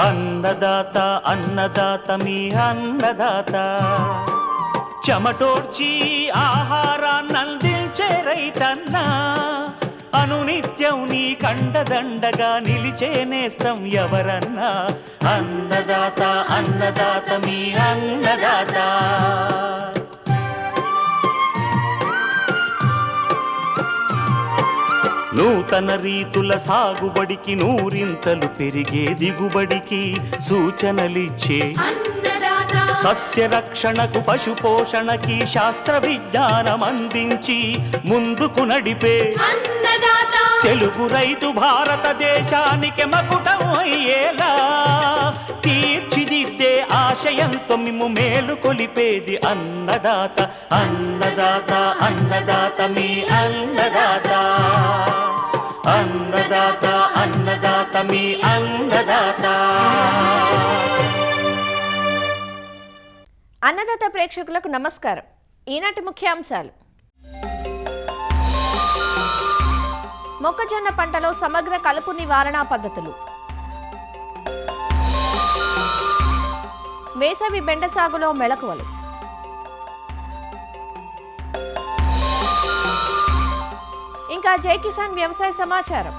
అన్నదాత అన్నదాత మీ అన్నదాత, చెమటోడ్చి ఆహారాన్నందించే రైతన్న, అనునిత్యం నీ కండదండగా నిలిచే నేస్తం ఎవరన్నా. అన్నదాత అన్నదాత మీ అన్నదాత. నూతన రీతుల సాగుబడికి, నూరింతలు పెరిగే దిగుబడికి సూచనలిచ్చే సస్య రక్షణకు, పశు పోషణకి శాస్త్ర విజ్ఞానం అందించి ముందుకు నడిపే తెలుగు రైతు భారతదేశానికి మకుటం అయ్యేలా తీర్చిదిద్దే ఆశయంతో మిమ్ము మేలు కొలిపేది అన్నదాత. అన్నదాత అన్నదాత మీ అన్నదాత. అన్నదాత అన్నదాత మీ అన్నదాత. అన్నదాత ప్రేక్షకులకు నమస్కారం. ఈనాటి ముఖ్యాంశాలు: మొక్కజొన్న పంటలో సమగ్ర కలుపు నివారణ పద్ధతులు, వేసవి బెండ సాగులో మెళకువలు, ఇంకా జై కిసాన్ వ్యవసాయ సమాచారం.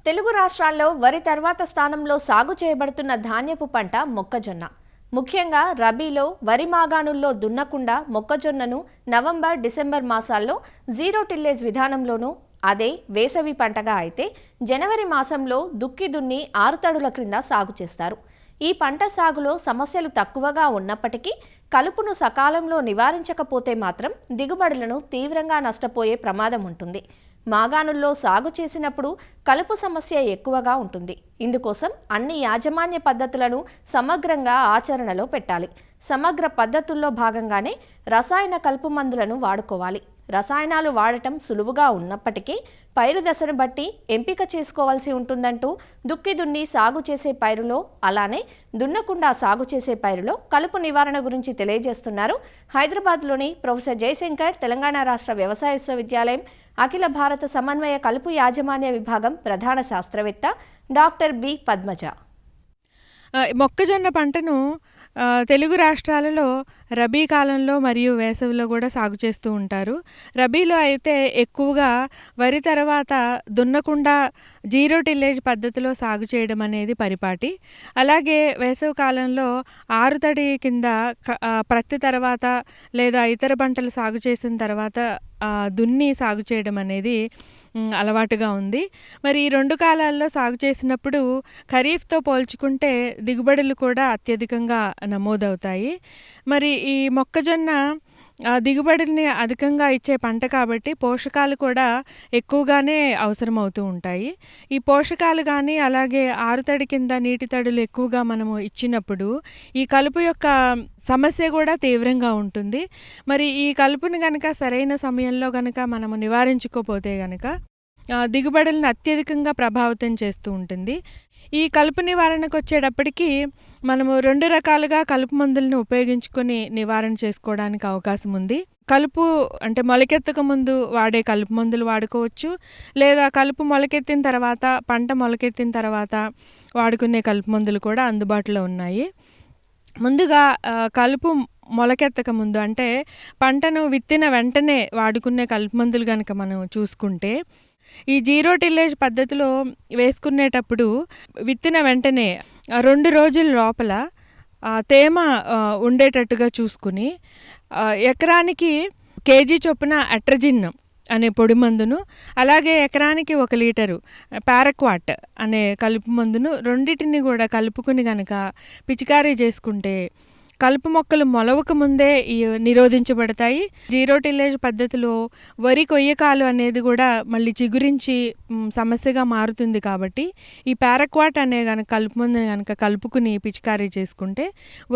తెలుగు రాష్ట్రాల్లో వరి తర్వాత స్థానంలో సాగు చేయబడుతున్న ధాన్యపు పంట మొక్కజొన్న. ముఖ్యంగా రబీలో వరి మాగాణుల్లో దున్నకుండా మొక్కజొన్నను నవంబర్, డిసెంబర్ మాసాల్లో జీరో టిల్లేజ్ విధానంలోనూ, అదే వేసవి పంటగా అయితే జనవరి మాసంలో దుక్కి దున్ని ఆరుతడుల క్రింద సాగు చేస్తారు. ఈ పంట సాగులో సమస్యలు తక్కువగా ఉన్నప్పటికీ కలుపును సకాలంలో నివారించకపోతే మాత్రం దిగుబడులను తీవ్రంగా నష్టపోయే ప్రమాదం ఉంటుంది. మాగాణుల్లో సాగు చేసినప్పుడు కలుపు సమస్య ఎక్కువగా ఉంటుంది. ఇందుకోసం అన్ని యాజమాన్య పద్ధతులను సమగ్రంగా ఆచరణలో పెట్టాలి. సమగ్ర పద్ధతుల్లో భాగంగానే రసాయన కలుపు మందులను వాడుకోవాలి. రసాయనాలు వాడటం సులువుగా ఉన్నప్పటికీ పైరు దశను బట్టి ఎంపిక చేసుకోవాల్సి ఉంటుందంటూ దుక్కి దున్ని సాగు చేసే పైరులో, అలానే దున్నకుండా సాగు చేసే పైరులో కలుపు నివారణ గురించి తెలియజేస్తున్నారు హైదరాబాద్లోని ప్రొఫెసర్ జయశంకర్ తెలంగాణ రాష్ట్ర వ్యవసాయ విశ్వవిద్యాలయం అఖిల భారత సమన్వయ కలుపు యాజమాన్య విభాగం ప్రధాన శాస్త్రవేత్త డాక్టర్ బి పద్మజ. మొక్కజొన్న పంటను తెలుగు రాష్ట్రాలలో రబీ కాలంలో మరియు వేసవిలో కూడా సాగు చేస్తూ ఉంటారు. రబీలో అయితే ఎక్కువగా వరి తర్వాత దున్నకుండా జీరో టిల్లేజ్ పద్ధతిలో సాగు చేయడం అనేది పరిపాటి. అలాగే వేసవి కాలంలో ఆరుతడి కింద ప్రత్తి తర్వాత లేదా ఇతర పంటలు సాగు చేసిన తర్వాత దున్ని సాగు చేయడం అనేది అలవాటుగా ఉంది. మరి ఈ రెండు కాలాల్లో సాగు చేసినప్పుడు ఖరీఫ్తో పోల్చుకుంటే దిగుబడులు కూడా అత్యధికంగా నమోదవుతాయి. మరి ఈ మొక్కజొన్న దిగుబడిని అధికంగా ఇచ్చే పంట కాబట్టి పోషకాలు కూడా ఎక్కువగానే అవసరమవుతూ ఉంటాయి. ఈ పోషకాలు కానీ అలాగే ఆరుతడి కింద నీటి తడులు ఎక్కువగా మనము ఇచ్చినప్పుడు ఈ కలుపు యొక్క సమస్య కూడా తీవ్రంగా ఉంటుంది. మరి ఈ కలుపుని కనుక సరైన సమయంలో కనుక మనము నివారించుకోపోతే కనుక దిగుబడులను అత్యధికంగా ప్రభావితం చేస్తూ ఉంటుంది. ఈ కలుపు నివారణకు వచ్చేటప్పటికి మనము రెండు రకాలుగా కలుపు మందులను ఉపయోగించుకొని నివారణ చేసుకోవడానికి అవకాశం ఉంది. కలుపు అంటే మొలకెత్తక ముందు వాడే కలుపు మందులు వాడుకోవచ్చు, లేదా కలుపు మొలకెత్తిన తర్వాత పంట మొలకెత్తిన తర్వాత వాడుకునే కలుపు మందులు కూడా అందుబాటులో ఉన్నాయి. ముందుగా కలుపు మొలకెత్తక ముందు అంటే పంటను విత్తిన వెంటనే వాడుకునే కలుపు మందులు కనుక మనం చూసుకుంటే, ఈ జీరో టిల్లేజ్ పద్ధతిలో వేసుకునేటప్పుడు విత్తిన వెంటనే 2 రోజుల లోపల తేమ ఉండేటట్టుగా చూసుకుని ఎకరానికి కేజీ చొప్పున అట్రజిన్ అనే పొడి మందును, అలాగే ఎకరానికి 1 లీటరు పారాక్వాట్ అనే కలుపు మందును రెండింటిని కూడా కలుపుకుని కనుక పిచికారీ చేసుకుంటే కలుపు మొక్కలు మొలవక ముందే నిరోధించబడతాయి. జీరో టిల్లేజ్ పద్ధతిలో వరి కొయ్యకాలు అనేది కూడా మళ్ళీ చిగురించి సమస్యగా మారుతుంది. కాబట్టి ఈ పారాక్వాట్ అనే కనుక కలుపు మందుని కనుక కలుపుకుని పిచికారీ చేసుకుంటే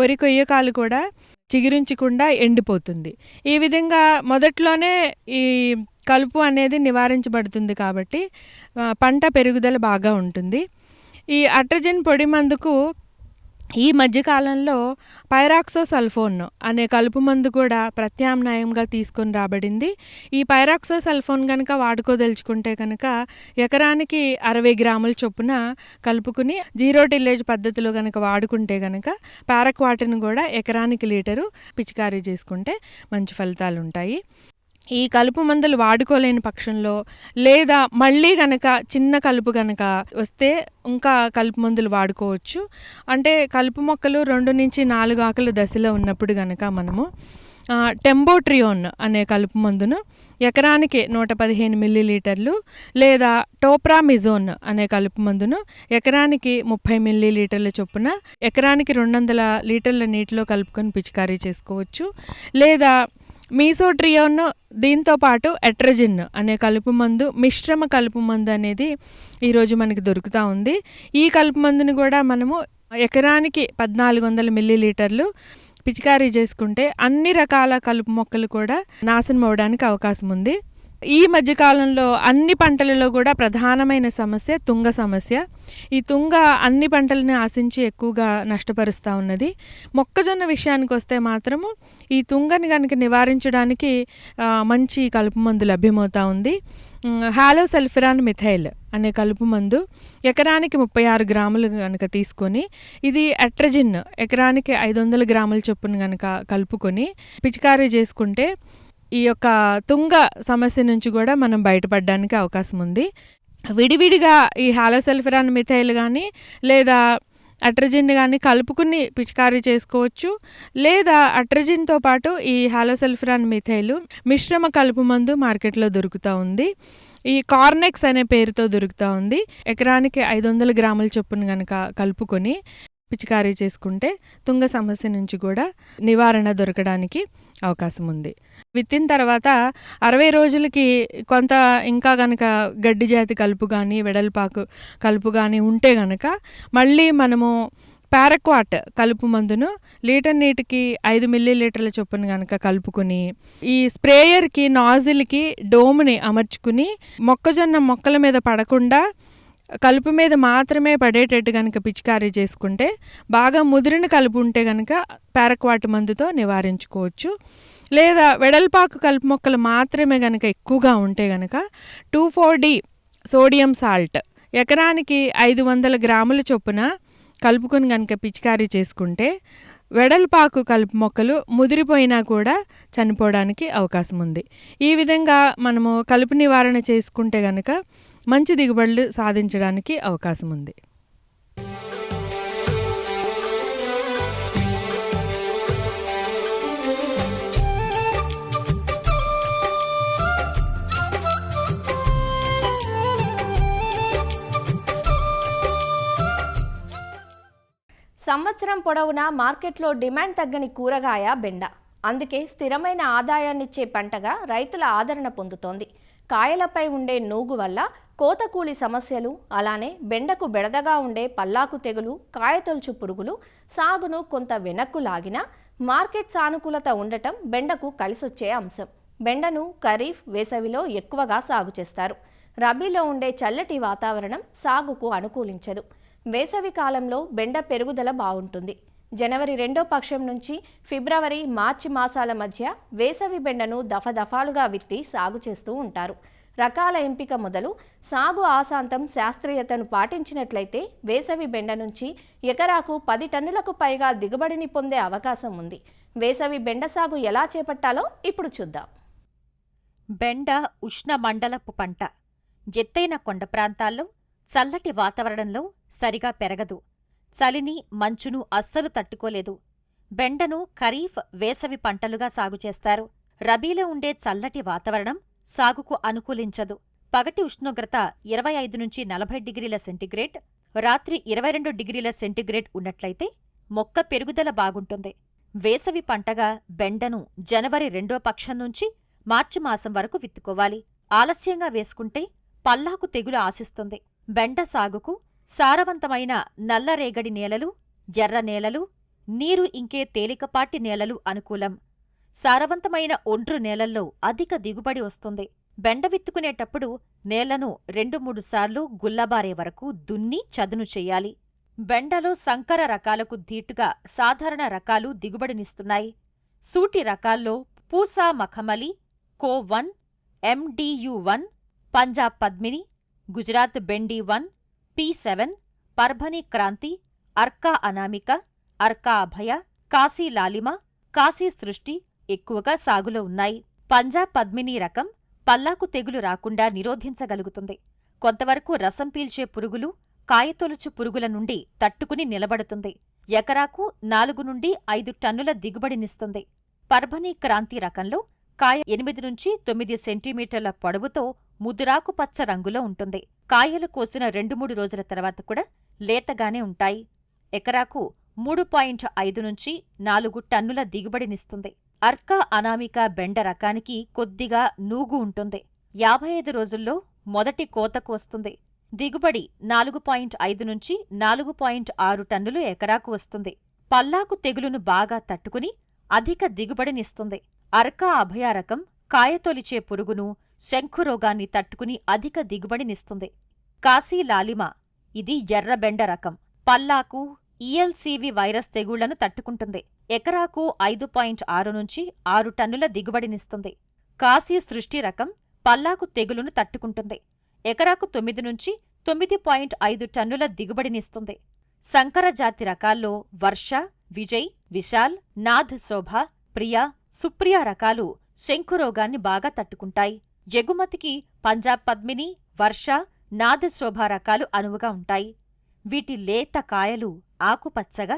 వరి కొయ్యకాలు కూడా చిగురించకుండా ఎండిపోతుంది. ఈ విధంగా మొదట్లోనే ఈ కలుపు అనేది నివారించబడుతుంది కాబట్టి పంట పెరుగుదల బాగా ఉంటుంది. ఈ అట్రజిన్ పొడి మందుకు ఈ మధ్యకాలంలో పైరాక్సోసల్ఫోన్ అనే కలుపు మందు కూడా ప్రత్యామ్నాయంగా తీసుకొని రాబడింది. ఈ పైరాక్సోసల్ఫోన్ కనుక వాడుకోదలుచుకుంటే కనుక ఎకరానికి 60 గ్రాముల చొప్పున కలుపుకుని జీరో టిల్లేజ్ పద్ధతిలో కనుక వాడుకుంటే కనుక పారాక్వాట్ను కూడా ఎకరానికి లీటరు పిచికారీ చేసుకుంటే మంచి ఫలితాలు ఉంటాయి. ఈ కలుపు మందులు వాడుకోలేని పక్షంలో లేదా మళ్ళీ కనుక చిన్న కలుపు కనుక వస్తే ఇంకా కలుపు మందులు వాడుకోవచ్చు. అంటే కలుపు మొక్కలు 2 నుంచి 4 ఆకుల దశలో ఉన్నప్పుడు కనుక మనము టెంబోట్రియోన్ అనే కలుపు మందును ఎకరానికి 115 మిల్లీలీటర్లు లేదా టోప్రామిజోన్ అనే కలుపు మందును ఎకరానికి 30 మిల్లీలీటర్ల చొప్పున ఎకరానికి 200 లీటర్ల నీటిలో కలుపుకొని పిచికారీ చేసుకోవచ్చు. లేదా మీసోట్రియోన్ దీంతో పాటు ఎట్రజిన్ అనే కలుపు మందు, మిశ్రమ కలుపు మందు అనేది ఈరోజు మనకి దొరుకుతూ ఉంది. ఈ కలుపు మందుని కూడా మనము ఎకరానికి 1400 మిల్లీలీటర్లు పిచికారీ చేసుకుంటే అన్ని రకాల కలుపు మొక్కలు కూడా నాశనం అవడానికి అవకాశం ఉంది. ఈ మధ్యకాలంలో అన్ని పంటలలో కూడా ప్రధానమైన సమస్య తుంగ సమస్య. ఈ తుంగ అన్ని పంటలని ఆశించి ఎక్కువగా నష్టపరుస్తూ ఉన్నది. మొక్కజొన్న విషయానికి వస్తే మాత్రము ఈ తుంగని కనుక నివారించడానికి మంచి కలుపు మందు లభ్యమవుతూ ఉంది. హాలోసల్ఫిరాన్ మిథైల్ అనే కలుపు మందు ఎకరానికి 36 గ్రాములు కనుక తీసుకొని ఇది అట్రజిన్ ఎకరానికి 500 గ్రాముల చొప్పున కనుక కలుపుకొని పిచికారీ చేసుకుంటే ఈ యొక్క తుంగ సమస్య నుంచి కూడా మనం బయటపడడానికి అవకాశం ఉంది. విడివిడిగా ఈ హాలోసల్ఫిరాన్ మిథైల్ కానీ లేదా అట్రజిన్ కానీ కలుపుకుని పిచికారీ చేసుకోవచ్చు. లేదా అట్రజిన్తో పాటు ఈ హాలోసల్ఫిరాన్ మిథైల్ మిశ్రమ కలుపు మందు మార్కెట్లో దొరుకుతూ ఉంది. ఈ కార్నెక్స్ అనే పేరుతో దొరుకుతూ ఉంది. ఎకరానికి 500 గ్రాముల చొప్పున కనుక కలుపుకొని పిచికారీ చేసుకుంటే తుంగ సమస్య నుంచి కూడా నివారణ దొరకడానికి అవకాశం ఉంది. విత్తిన తర్వాత 60 రోజులకి కొంత ఇంకా కనుక గడ్డి జాతి కలుపు కానీ వెడల్పాకు కలుపు కానీ ఉంటే కనుక మళ్ళీ మనము పారాక్వాట్ కలుపు మందును లీటర్ నీటికి 5 మిల్లీలీటర్ల చొప్పున కనుక కలుపుకుని ఈ స్ప్రేయర్కి నాజిల్కి డోమ్ని అమర్చుకుని మొక్కజొన్న మొక్కల మీద పడకుండా కలుపు మీద మాత్రమే పడేటట్టు కనుక పిచికారీ చేసుకుంటే బాగా ముదిరిన కలుపు ఉంటే కనుక పారాక్వాట్ మందుతో నివారించుకోవచ్చు. లేదా వెడల్పాకు కలుపు మొక్కలు మాత్రమే కనుక ఎక్కువగా ఉంటే కనుక 2,4-D సోడియం సాల్ట్ ఎకరానికి 500 గ్రాముల చొప్పున కలుపుకొని కనుక పిచికారీ చేసుకుంటే వెడల్పాకు కలుపు మొక్కలు ముదిరిపోయినా కూడా చనిపోవడానికి అవకాశం ఉంది. ఈ విధంగా మనము కలుపు నివారణ చేసుకుంటే కనుక మంచి దిగుబడులు సాధించడానికి అవకాశం ఉంది. సంవత్సరం పొడవునా మార్కెట్లో డిమాండ్ తగ్గని కూరగాయ బెండ. అందుకే స్థిరమైన ఆదాయాన్నిచ్చే పంటగా రైతుల ఆదరణ పొందుతోంది. కాయలపై ఉండే నూగు వల్ల కోతకూలి సమస్యలు, అలానే బెండకు బెడదగా ఉండే పల్లాకు తెగులు, కాయతొలుచు పురుగులు సాగును కొంత వెనక్కు లాగినా మార్కెట్ సానుకూలత ఉండటం బెండకు కలిసొచ్చే అంశం. బెండను ఖరీఫ్, వేసవిలో ఎక్కువగా సాగు చేస్తారు. రబీలో ఉండే చల్లటి వాతావరణం సాగుకు అనుకూలించదు. వేసవి కాలంలో బెండ పెరుగుదల బాగుంటుంది. జనవరి 2వ పక్షం నుంచి ఫిబ్రవరి, మార్చి మాసాల మధ్య వేసవి బెండను దఫదఫాలుగా విత్తి సాగు చేస్తూ ఉంటారు. రకాల ఎంపిక మొదలు సాగు ఆశాంతం శాస్త్రీయతను పాటించినట్లయితే వేసవి బెండ నుంచి ఎకరాకు 10 టన్నులకు పైగా దిగుబడిని పొందే అవకాశం ఉంది. వేసవి బెండ సాగు ఎలా చేపట్టాలో ఇప్పుడు చూద్దాం. బెండ ఉష్ణ మండలపు పంట. ఎత్తైన కొండ ప్రాంతాల్లో చల్లటి వాతావరణంలో సరిగా పెరగదు. చలిని, మంచును అస్సలు తట్టుకోలేదు. బెండను ఖరీఫ్, వేసవి పంటలుగా సాగు చేస్తారు. రబీలో ఉండే చల్లటి వాతావరణం సాగుకు అనుకూలించదు. పగటి ఉష్ణోగ్రత 25 నుంచి 40 డిగ్రీల సెంటీగ్రేడ్, రాత్రి 22 డిగ్రీల సెంటీగ్రేడ్ ఉన్నట్లయితే మొక్క పెరుగుదల బాగుంటుంది. వేసవి పంటగా బెండను జనవరి 2వ పక్షం నుంచి మార్చి మాసం వరకు విత్తుకోవాలి. ఆలస్యంగా వేసుకుంటే పల్లాకు తెగులు ఆశిస్తుంది. బెండ సాగుకు సారవంతమైన నల్లరేగడి నేలలు, ఎర్ర నేలలు, నీరు ఇంకే తేలికపాటి నేలలు అనుకూలం. సారవంతమైన ఒండ్రు నేలల్లో అధిక దిగుబడి వస్తుంది. బెండ విత్తుకునేటప్పుడు నేలను 2-3 సార్లు గుల్లబారే వరకు దున్ని చదును చెయ్యాలి. బెండలో సంకర రకాలకు ధీటుగా సాధారణ రకాలు దిగుబడినిస్తున్నాయి. సూటి రకాల్లో పూసా మఖమలి, కో-1, MDU-1, పంజాబ్ పద్మిని, గుజరాత్ బెండి-1, P7, పర్భని క్రాంతి, అర్కా అనామిక, అర్కా అభయ, కాశీ లాలిమ, కాశీ సృష్టి ఎక్కువగా సాగులో ఉన్నాయి. పంజాబ్ పద్మిని రకం పల్లాకు తెగులు రాకుండా నిరోధించగలుగుతుంది. కొంతవరకు రసం పీల్చే పురుగులు, కాయతొలుచు పురుగుల నుండి తట్టుకుని నిలబడుతుంది. ఎకరాకు 4 నుండి 5 టన్నుల దిగుబడినిస్తుంది. పర్భని క్రాంతి రకంలో కాయ 8 నుంచి 9 సెంటీమీటర్ల పొడవుతో ముదురాకుపచ్చ రంగులో ఉంటుంది. కాయలు కోసిన 2-3 రోజుల తర్వాత కూడా లేతగానే ఉంటాయి. ఎకరాకు 3.5 నుంచి 4 టన్నుల దిగుబడినిస్తుంది. అర్కా అనామిక బెండ రకానికి కొద్దిగా నూగు ఉంటుంది. 55 రోజుల్లో మొదటి కోతకు వస్తుంది. దిగుబడి 4.5 నుంచి 4.6 టన్నులు ఎకరాకు వస్తుంది. పల్లాకు తెగులును బాగా తట్టుకుని అధిక దిగుబడినిస్తుంది. అర్కా అభయ రకం కాయతొలిచే పురుగును, శంఖురోగాన్ని తట్టుకుని అధిక దిగుబడినిస్తుంది. కాశీ లాలిమ ఇది ఎర్రబెండ రకం. పల్లాకు, ELCV వైరస్ తెగుళ్లను తట్టుకుంటుంది. ఎకరాకు 5.6 నుంచి 6 టన్నుల దిగుబడినిస్తుంది. కాశీ సృష్టి రకం పల్లాకు తెగులును తట్టుకుంటుంది. ఎకరాకు 9 నుంచి 9.5 టన్నుల దిగుబడినిస్తుంది. సంకరజాతి రకాల్లో వర్ష, విజయ్, విశాల్, నాథ్ శోభ, ప్రియా, సుప్రియ రకాలు శంఖురోగాన్ని బాగా తట్టుకుంటాయి. ఎగుమతికి పంజాబ్ పద్మిని, వర్ష, నాథ్ శోభ రకాలు అనువుగా ఉంటాయి. వీటి లేత కాయలు ఆకుపచ్చగా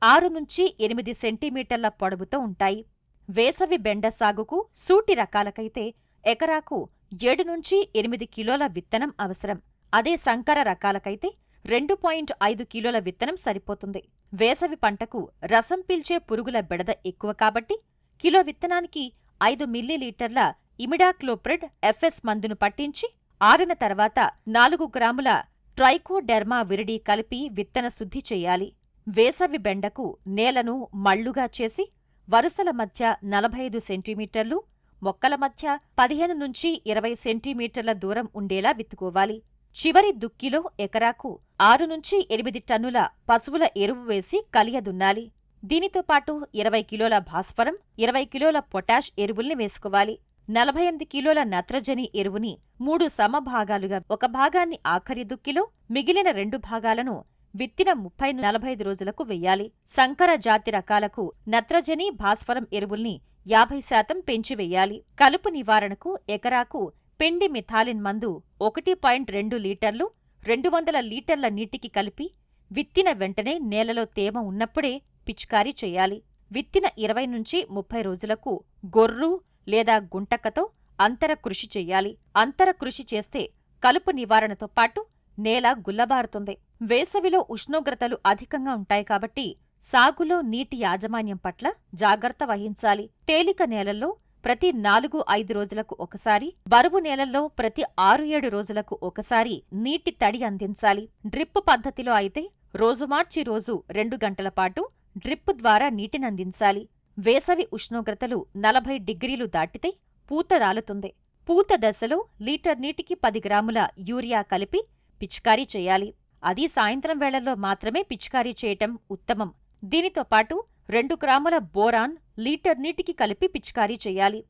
6 నుంచి 8 సెంటీమీటర్ల పొడవుతో ఉంటాయి. వేసవి బెండ సాగుకు సూటి రకాలకైతే ఎకరాకు 7 నుంచి 8 కిలోల విత్తనం అవసరం. అదే సంకర రకాలకైతే 2.5 కిలోల విత్తనం సరిపోతుంది. వేసవి పంటకు రసం పీల్చే పురుగుల బెడద ఎక్కువ కాబట్టి కిలో విత్తనానికి 5 మిల్లీలీటర్ల ఇమిడాక్లోప్రిడ్ FS మందును పట్టించి ఆరిన తర్వాత 4 గ్రాముల ట్రైకోడెర్మా విరిడి కలిపి విత్తన శుద్ధి చెయ్యాలి. వేసవి బెండకు నేలను మళ్లుగా చేసి వరుసల మధ్య 45 సెంటీమీటర్లు, మొక్కల మధ్య 15 నుంచి 20 సెంటీమీటర్ల దూరం ఉండేలా విత్తుకోవాలి. చివరి దుక్కిలో ఎకరాకు 6 నుంచి 8 టన్నుల పశువుల ఎరువు వేసి కలియదున్నాలి. దీనితో పాటు 20 కిలోల భాస్వరం, 20 కిలోల పొటాష్ ఎరువుల్ని వేసుకోవాలి. 48 కిలోల నత్రజని ఎరువుని 3 సమభాగాలుగా ఒక భాగాన్ని ఆఖరి దుక్కిలో, మిగిలిన 2 భాగాలను విత్తిన 30-45 రోజులకు వెయ్యాలి. సంకర జాతి రకాలకు నత్రజని, భాస్వరం ఎరువుల్ని 50% పెంచి వెయ్యాలి. కలుపు నివారణకు ఎకరాకు పిండి మిథాలిన్ మందు 1.2 లీటర్లు 200 లీటర్ల నీటికి కలిపి విత్తిన వెంటనే నేలలో తేమ ఉన్నప్పుడే పిచికారీ చెయ్యాలి. విత్తిన 20 నుంచి 30 రోజులకు గొర్రు లేదా గుంటకతో అంతర కృషి చెయ్యాలి. అంతర కృషి చేస్తే కలుపు నివారణతో పాటు నేల గుల్లబారుతుంది. వేసవిలో ఉష్ణోగ్రతలు అధికంగా ఉంటాయి కాబట్టి సాగులో నీటి యాజమాన్యం పట్ల జాగ్రత్త వహించాలి. తేలిక నేలల్లో ప్రతి 4-5 రోజులకు ఒకసారి, బరువు నేలల్లో ప్రతి 6-7 రోజులకు ఒకసారి నీటి తడి అందించాలి. డ్రిప్ పద్ధతిలో అయితే రోజు మార్చి రోజు 2 గంటల పాటు డ్రిప్ ద్వారా నీటినందించాలి. వేసవి ఉష్ణోగ్రతలు 40 డిగ్రీలు దాటితే పూత రాలుతుంది. పూత దశలో లీటర్ నీటికి 10 గ్రాముల యూరియా కలిపి పిచికారీ చేయాలి. అది సాయంత్రం వేళల్లో మాత్రమే పిచికారీ చేయటం ఉత్తమం. దీనితో పాటు 2 గ్రాముల బోరాన్ లీటర్ నీటికి కలిపి పిచికారీ చేయాలి.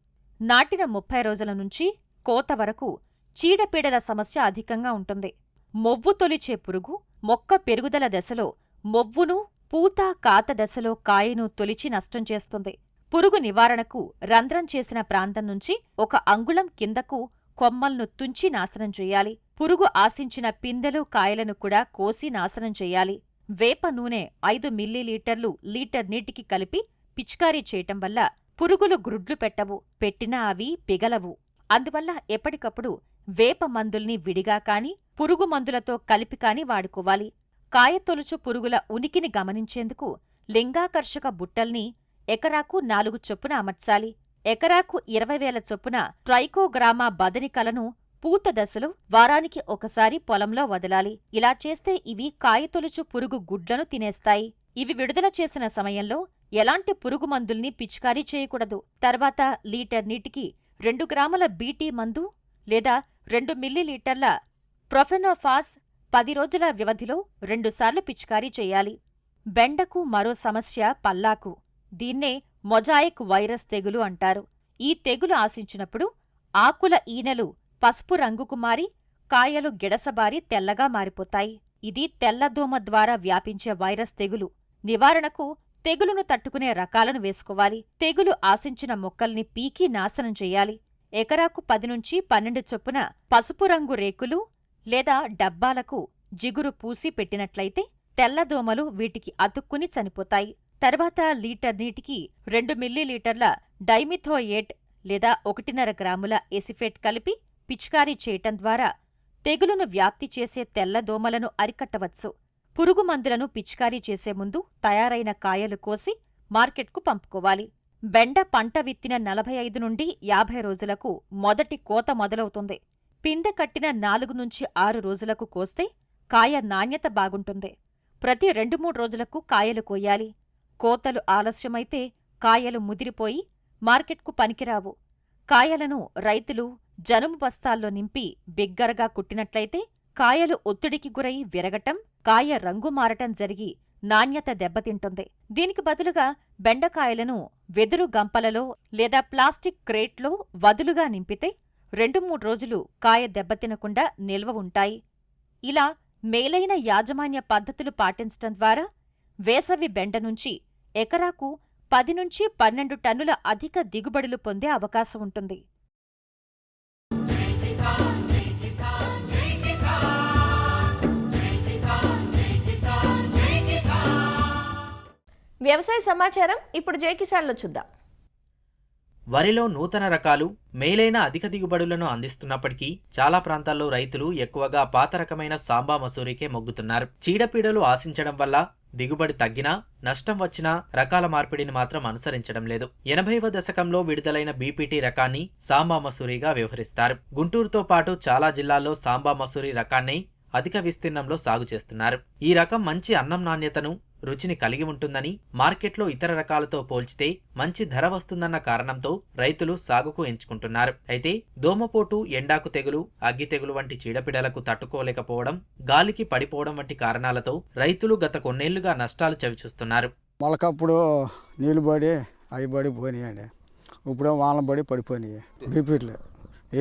నాటిన 30 రోజుల నుంచి కోత వరకు చీడపీడల సమస్య అధికంగా ఉంటుంది. మొవ్వు తొలిచే పురుగు మొక్క పెరుగుదల దశలో మొవ్వును, పూత కాత దశలో కాయను తొలిచి నష్టం చేస్తుంది. పురుగు నివారణకు రంధ్రం చేసిన ప్రాంతం నుంచి 1 అంగుళం కిందకు కొమ్మల్ను తుంచి నాశనం చెయ్యాలి. పురుగు ఆశించిన పిందెలు, కాయలను కూడా కోసి నాశనం చెయ్యాలి. వేప నూనె 5 మిల్లీలీటర్లు లీటర్ నీటికి కలిపి పిచికారీ చేయటం వల్ల పురుగులు గ్రుడ్లు పెట్టవు, పెట్టినా అవి పిగలవు. అందువల్ల ఎప్పటికప్పుడు వేప మందుల్ని విడిగా కాని, పురుగు మందులతో కలిపి కాని వాడుకోవాలి. కాయతొలుచు పురుగుల ఉనికిని గమనించేందుకు లింగాకర్షక బుట్టల్ని ఎకరాకు 4 చొప్పున అమర్చాలి. ఎకరాకు 20,000 చొప్పున ట్రైకోగ్రామా బదనికలను పూత దశలో వారానికి ఒకసారి పొలంలో వదలాలి. ఇలా చేస్తే ఇవి కాయతొలుచు పురుగు గుడ్లను తినేస్తాయి. ఇవి విడుదల చేసిన సమయంలో ఎలాంటి పురుగు మందుల్ని పిచికారీ చేయకూడదు. తర్వాత లీటర్ నీటికి 2 గ్రాముల బీటీ మందు లేదా 2 మిల్లీలీటర్ల ప్రొఫెనోఫాస్ 10 రోజుల వ్యవధిలో 2 సార్లు పిచికారీ చేయాలి. బెండకు మరో సమస్య పల్లాకు. దీన్నే మొజాయిక్ వైరస్ తెగులు అంటారు. ఈ తెగులు ఆశించినప్పుడు ఆకుల ఈనెలు పసుపు రంగుకు మారి కాయలు గిడసబారి తెల్లగా మారిపోతాయి. ఇది తెల్లదోమ ద్వారా వ్యాపించే వైరస్ తెగులు. నివారణకు తెగులును తట్టుకునే రకాలను వేసుకోవాలి. తెగులు ఆశించిన మొక్కల్ని పీకి నాశనం చెయ్యాలి. ఎకరాకు 10 నుంచి 12 చొప్పున పసుపు రంగు రేకులు లేదా డబ్బాలకు జిగురు పూసి పెట్టినట్లయితే తెల్లదోమలు వీటికి అతుక్కుని చనిపోతాయి. తర్వాత లీటర్ నీటికి 2 మిల్లీలీటర్ల డైమిథోయేట్ లేదా 1.5 గ్రాముల ఎసిఫేట్ కలిపి పిచికారీ చేయటం ద్వారా తెగులును వ్యాప్తి చేసే తెల్లదోమలను అరికట్టవచ్చు. పురుగు మందులను పిచికారీ చేసే ముందు తయారైన కాయలు కోసి మార్కెట్కు పంపుకోవాలి. బెండ పంట విత్తిన 45 నుండి 50 రోజులకు మొదటి కోత మొదలవుతుంది. పిందె కట్టిన 4 నుంచి 6 రోజులకు కోస్తే కాయ నాణ్యత బాగుంటుంది. ప్రతి 2-3 రోజులకు కాయలు కోయాలి. కోతలు ఆలస్యమైతే కాయలు ముదిరిపోయి మార్కెట్కు పనికిరావు. కాయలను రైతులు జనుము బస్తాల్లో నింపి బిగ్గరగా కుట్టినట్లయితే కాయలు ఒత్తిడికి గురై విరగటం, కాయ రంగు మారటం జరిగి నాణ్యత దెబ్బతింటుంది. దీనికి బదులుగా బెండకాయలను వెదురు గంపలలో లేదా ప్లాస్టిక్ క్రేట్లో వదులుగా నింపితే 2-3 రోజులు కాయ దెబ్బతినకుండా నిల్వ ఉంటాయి. ఇలా మేలైన యాజమాన్య పద్ధతులు పాటించటం ద్వారా వేసవి బెండ నుంచి ఎకరాకు 10 నుంచి 12 టన్నుల అధిక దిగుబడులు పొందే అవకాశం ఉంటుంది. వ్యవసాయ సమాచారం ఇప్పుడు జై కిసాన్లో చూద్దాం. వరిలో నూతన రకాలు మేలైన అధిక దిగుబడులను అందిస్తున్నప్పటికీ చాలా ప్రాంతాల్లో రైతులు ఎక్కువగా పాత రకమైన సాంబా మసూరికే మొగ్గుతున్నారు. చీడపీడలు ఆశించడం వల్ల దిగుబడి తగ్గినా నష్టం వచ్చినా రకాల మార్పిడిని మాత్రం అనుసరించడం లేదు. 80వ దశకంలో విడుదలైన బీపీటీ రకాన్ని సాంబా మసూరిగా వ్యవహరిస్తారు. గుంటూరుతో పాటు చాలా జిల్లాల్లో సాంబా మసూరి రకాన్ని అధిక విస్తీర్ణంలో సాగు చేస్తున్నారు. ఈ రకం మంచి అన్నం నాణ్యతను, రుచిని కలిగి ఉంటుందని, మార్కెట్లో ఇతర రకాలతో పోల్చితే మంచి ధర వస్తుందన్న కారణంతో రైతులు సాగుకు ఎంచుకుంటున్నారు. అయితే దోమపోటు, ఎండాకు తెగులు, అగ్గి తెగులు వంటి చీడపీడలకు తట్టుకోలేకపోవడం, గాలికి పడిపోవడం వంటి కారణాలతో రైతులు గత కొన్నేళ్లుగా నష్టాలు చవిచూస్తున్నారు. మొలకప్పుడు నీళ్ళు పడి అవి పడి పోయినాయండి. ఇప్పుడు వానలు పడి పడిపోయినాయి. బీపీట్లు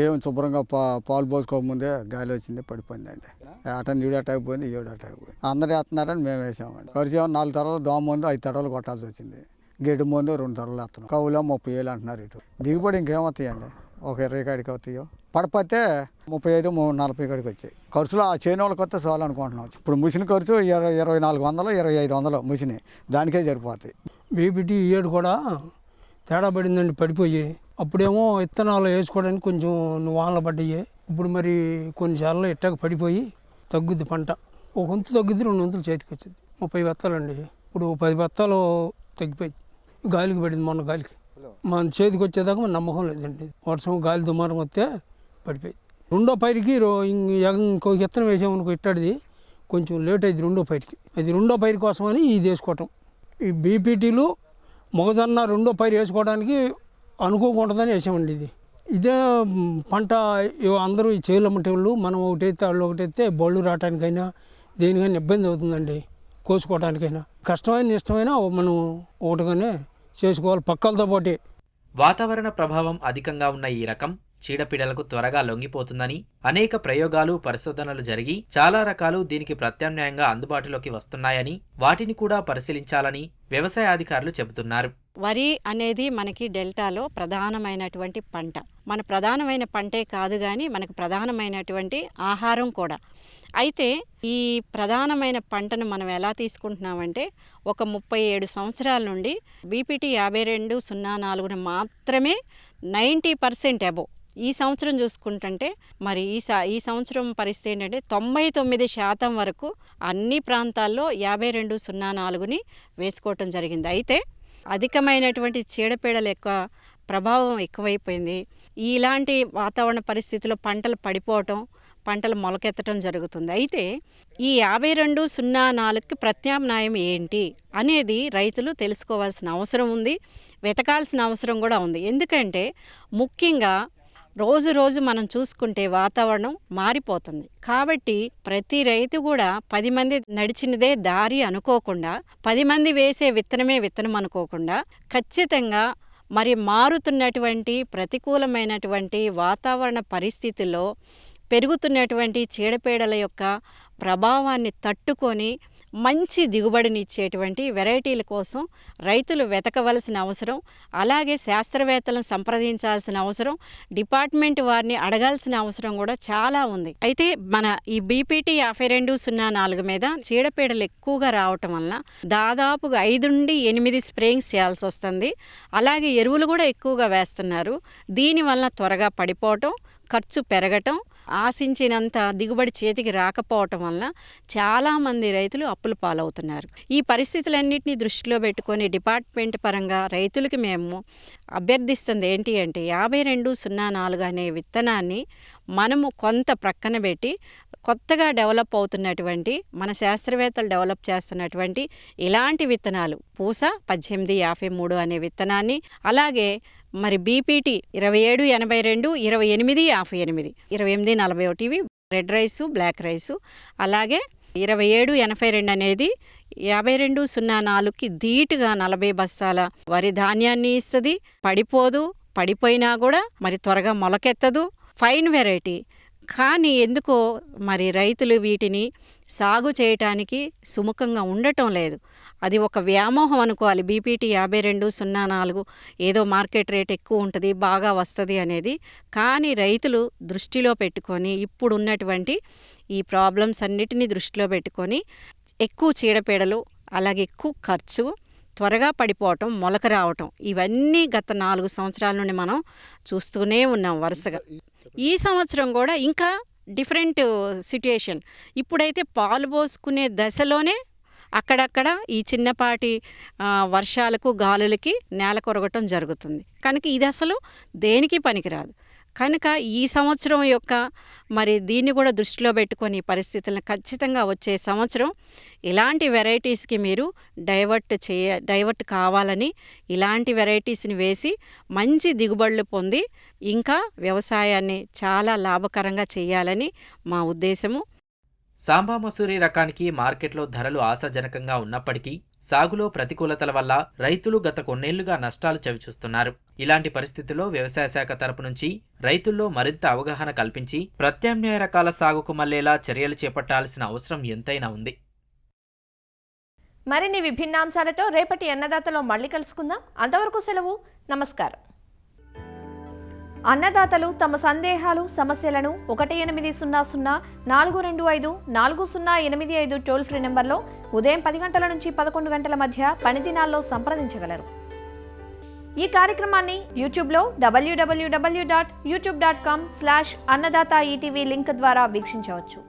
ఏం శుభ్రంగా పాలు పోసుకోకముందే గాలి వచ్చింది, పడిపోయిందండి. అట నీడు అట అయిపోయింది, ఏడు అట అయిపోయింది. అందరూ వేస్తున్నారని మేము వేసామండి. ఖర్చు 4 తడవలు దోమ మందు 5 తడవలు కొట్టాల్సి వచ్చింది. గడ్డి మందు 2 తడవలు వేస్తున్నాం. కవులో 30,000 అంటున్నారు. ఇటు దిగుబడి ఇంకేమవుతాయండి, ఒక 20 కాడికి అవుతాయో. పడిపోతే 35-40 కాడికి వచ్చాయి. ఖర్చులు ఆ చేను వాళ్ళకి వస్తే చాలు అనుకుంటున్నాం. ఇప్పుడు మిషన్ ఖర్చు 2400, 2500 మిషన్, దానికే సరిపోతాయి. బీపీటీ ఏడు కూడా తేడా పడిందండి, పడిపోయి. అప్పుడేమో విత్తనాలు వేసుకోవడానికి కొంచెం వానలు పడ్డాయి. ఇప్పుడు మరి కొన్నిసార్లు ఇట్టకు పడిపోయి తగ్గుద్ది పంట. ఒక వంతు తగ్గుద్ది, 2 వంతులు చేతికి వచ్చింది. 30 బత్తాలండి, ఇప్పుడు 10 బత్తాలు తగ్గిపోయింది. గాలికి పడింది, మొన్న గాలికి. మన చేతికి వచ్చేదాకా మన నమ్మకం లేదండి. వర్షం గాలి దుమారం వస్తే పడిపోయింది. 2వ పైరుకి ఇంకో విత్తనం వేసామనుకో, ఇట్టడిది కొంచెం లేట్ అయింది 2వ పైరుకి. అది 2వ పైరు కోసమని ఇది వేసుకోవటం. ఈ బీపీటీలు మొగజొన్న 2వ పైరు వేసుకోవడానికి అనుకోకుంటుందని వేసామండి. ఇదే పంట అందరూ ఈ చేలు అమ్మటోళ్ళు, మనం ఒకటైతే వాళ్ళు ఒకటైతే బళ్ళు రావడానికైనా దేనికైనా ఇబ్బంది అవుతుందండి. కోసుకోవడానికైనా కష్టమైన ఇష్టమైనా మనం ఒకటిగానే చేసుకోవాలి పక్కలతో పాటు. వాతావరణ ప్రభావం అధికంగా ఉన్న ఈ రకం చీడపీడలకు త్వరగా లొంగిపోతుందని అనేక ప్రయోగాలు, పరిశోధనలు జరిగి చాలా రకాలు దీనికి ప్రత్యామ్నాయంగా అందుబాటులోకి వస్తున్నాయని, వాటిని కూడా పరిశీలించాలని వ్యవసాయ అధికారులు చెబుతున్నారు. వరి అనేది మనకి డెల్టాలో ప్రధానమైనటువంటి పంట. మన ప్రధానమైన పంటే కాదు కానీ మనకు ప్రధానమైనటువంటి ఆహారం కూడా. అయితే ఈ ప్రధానమైన పంటను మనం ఎలా తీసుకుంటున్నామంటే, ఒక 37 సంవత్సరాల నుండి బీపీటీ 5204 మాత్రమే 90% అబోవ్. ఈ సంవత్సరం చూసుకుంటుంటే మరి ఈ సంవత్సరం పరిస్థితి ఏంటంటే 99% వరకు అన్ని ప్రాంతాల్లో 5204ని వేసుకోవటం జరిగింది. అయితే అధికమైనటువంటి చీడపీడల యొక్క ప్రభావం ఎక్కువైపోయింది. ఇలాంటి వాతావరణ పరిస్థితుల్లో పంటలు పడిపోవటం, పంటలు మొలకెత్తడం జరుగుతుంది. అయితే ఈ 5204కి ప్రత్యామ్నాయం ఏంటి అనేది రైతులు తెలుసుకోవాల్సిన అవసరం ఉంది, వెతకాల్సిన అవసరం కూడా ఉంది. ఎందుకంటే ముఖ్యంగా రోజు రోజు మనం చూసుకుంటే వాతావరణం మారిపోతుంది. కాబట్టి ప్రతి రైతు కూడా 10 మంది నడిచినదే దారి అనుకోకుండా, 10 మంది వేసే విత్తనమే విత్తనం అనుకోకుండా, ఖచ్చితంగా మరి మారుతున్నటువంటి ప్రతికూలమైనటువంటి వాతావరణ పరిస్థితుల్లో పెరుగుతున్నటువంటి చీడపీడల యొక్క ప్రభావాన్ని తట్టుకొని మంచి దిగుబడినిచ్చేటువంటి వెరైటీల కోసం రైతులు వెతకవలసిన అవసరం, అలాగే శాస్త్రవేత్తలను సంప్రదించాల్సిన అవసరం, డిపార్ట్మెంట్ వారిని అడగాల్సిన అవసరం కూడా చాలా ఉంది. అయితే మన ఈ బీపీటీ 5204 మీద చీడపీడలు ఎక్కువగా రావటం వలన దాదాపుగా 5 నుండి 8 స్ప్రేయింగ్స్ చేయాల్సి వస్తుంది. అలాగే ఎరువులు కూడా ఎక్కువగా వేస్తున్నారు. దీనివల్ల త్వరగా పడిపోవటం, ఖర్చు పెరగటం, ఆశించినంత దిగుబడి చేతికి రాకపోవటం వలన చాలామంది రైతులు అప్పుల పాలవుతున్నారు. ఈ పరిస్థితులన్నింటినీ దృష్టిలో పెట్టుకొని డిపార్ట్మెంట్ పరంగా రైతులకి మేము అభ్యర్థిస్తుంది ఏంటి అంటే 5204 అనే విత్తనాన్ని మనము కొంత ప్రక్కన పెట్టి కొత్తగా డెవలప్ అవుతున్నటువంటి మన శాస్త్రవేత్తలు డెవలప్ చేస్తున్నటువంటి ఇలాంటి విత్తనాలు పూస 1853 అనే విత్తనాన్ని, అలాగే మరి బీపీటీ 2782, 2858, 2841 ఇవి రెడ్ రైసు, బ్లాక్ రైసు, అలాగే 2782 అనేది 5204కి ధీటుగా 40 బస్తాల వరి ధాన్యాన్ని ఇస్తుంది. పడిపోదు, పడిపోయినా కూడా మరి త్వరగా మొలకెత్తదు, ఫైన్ వెరైటీ. కానీ ఎందుకో మరి రైతులు వీటిని సాగు చేయటానికి సుముఖంగా ఉండటం లేదు. అది ఒక వ్యామోహం అనుకోవాలి. బీపీటీ 5204 ఏదో మార్కెట్ రేట్ ఎక్కువ ఉంటుంది, బాగా వస్తుంది అనేది. కానీ రైతులు దృష్టిలో పెట్టుకొని ఇప్పుడు ఉన్నటువంటి ఈ ప్రాబ్లమ్స్ అన్నిటినీ దృష్టిలో పెట్టుకొని ఎక్కువ చీడపీడలు, అలాగే ఎక్కువ ఖర్చు, త్వరగా పడిపోవటం, మొలక రావటం, ఇవన్నీ గత 4 సంవత్సరాల నుండి మనం చూస్తూనే ఉన్నాం వరుసగా. ఈ సంవత్సరం కూడా ఇంకా డిఫరెంట్ సిట్యుయేషన్. ఇప్పుడైతే పాలు పోసుకునే దశలోనే అక్కడక్కడ ఈ చిన్నపాటి వర్షాలకు, గాలులకి నేల కొరగటం జరుగుతుంది. కనుక ఇది అసలు దేనికి పనికిరాదు. కనుక ఈ సంవత్సరం యొక్క మరి దీన్ని కూడా దృష్టిలో పెట్టుకొని పరిస్థితులను ఖచ్చితంగా వచ్చే సంవత్సరం ఇలాంటి వెరైటీస్కి మీరు డైవర్ట్ కావాలని ఇలాంటి వెరైటీస్ని వేసి మంచి దిగుబడులు పొంది ఇంకా వ్యవసాయాన్ని చాలా లాభకరంగా చేయాలని మా ఉద్దేశము. సాంబా మసూరి రకానికి మార్కెట్లో ధరలు ఆశాజనకంగా ఉన్నప్పటికీ సాగులో ప్రతికూలతల వల్ల రైతులు గత కొన్నేళ్లుగా నష్టాలు చవిచూస్తున్నారు. ఇలాంటి పరిస్థితుల్లో వ్యవసాయ శాఖ తరపు నుంచి రైతుల్లో మరింత అవగాహన కల్పించి ప్రత్యామ్నాయ రకాల సాగుకు మళ్లేలా చర్యలు చేపట్టాల్సిన అవసరం ఎంతైనా ఉంది. మరిన్ని విభిన్న అంశాలతో రేపటి అన్నదాతలో మళ్ళీ కలుసుకుందాం. అంతవరకు సెలవు. నమస్కారం. అన్నదాతలు తమ సందేహాలు, సమస్యలను 1800-425-4085 టోల్ ఫ్రీ నెంబర్లో ఉదయం 10 గంటల నుంచి 11 గంటల మధ్య పని దినాల్లో సంప్రదించగలరు. ఈ కార్యక్రమాన్ని యూట్యూబ్లో www.youtube.com/annadaata ETV లింక్ ద్వారా వీక్షించవచ్చు.